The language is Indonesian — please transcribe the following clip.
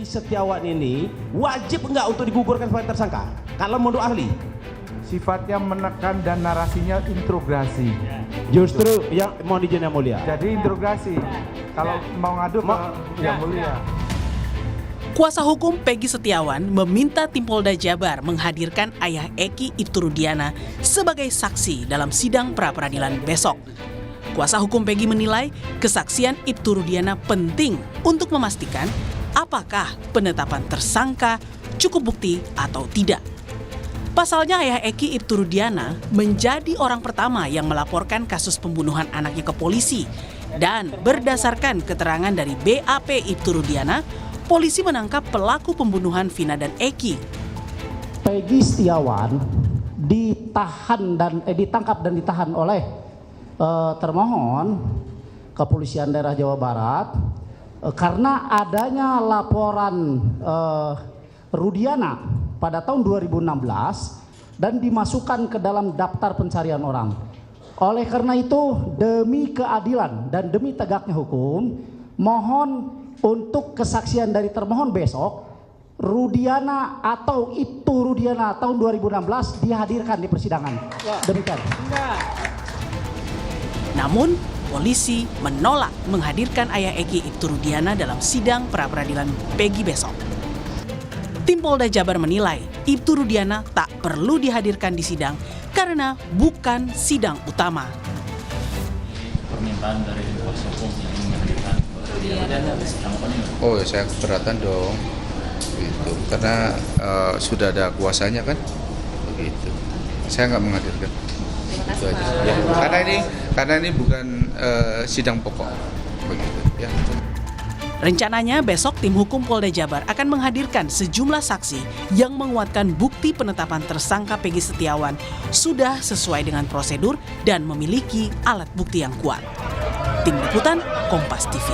Setiawan ini wajib nggak untuk digugurkan sebagai tersangka? Kalau menurut ahli? Sifatnya menekan dan narasinya interogasi. Justru yang mohon izin yang mulia. Jadi interogasi. Kalau mau ngadu ke yang mulia. Kuasa hukum Peggy Setiawan meminta tim Polda Jabar menghadirkan ayah Eki Ibtu Rudiana sebagai saksi dalam sidang pra-peradilan besok. Kuasa hukum Peggy menilai kesaksian Ibtu Rudiana penting untuk memastikan apakah penetapan tersangka cukup bukti atau tidak. Pasalnya ayah Eki Ibtu Rudiana menjadi orang pertama yang melaporkan kasus pembunuhan anaknya ke polisi. Dan berdasarkan keterangan dari BAP Ibtu Rudiana, polisi menangkap pelaku pembunuhan Vina dan Eki. Peggy Setiawan ditangkap dan ditahan oleh termohon Kepolisian Daerah Jawa Barat karena adanya laporan Rudiana pada tahun 2016 dan dimasukkan ke dalam daftar pencarian orang. Oleh karena itu, demi keadilan dan demi tegaknya hukum, mohon untuk kesaksian dari termohon besok, Rudiana atau Ibtu Rudiana tahun 2016 dihadirkan di persidangan. Demikian. Namun, polisi menolak menghadirkan ayah Eki Ibtu Rudiana dalam sidang pra-peradilan Peggy besok. Tim Polda Jabar menilai Ibtu Rudiana tak perlu dihadirkan di sidang karena bukan sidang utama. Permintaan dari kuasa hukum yang ingin menghadirkan oh ya, saya keberatan dong, gitu. Karena sudah ada kuasanya kan, begitu. Saya nggak menghadirkan. Itu aja. Ya. Karena ini bukan sidang pokok, begitu. Ya. Rencananya besok tim hukum Polda Jabar akan menghadirkan sejumlah saksi yang menguatkan bukti penetapan tersangka Peggy Setiawan sudah sesuai dengan prosedur dan memiliki alat bukti yang kuat. Tim Liputan Kompas TV.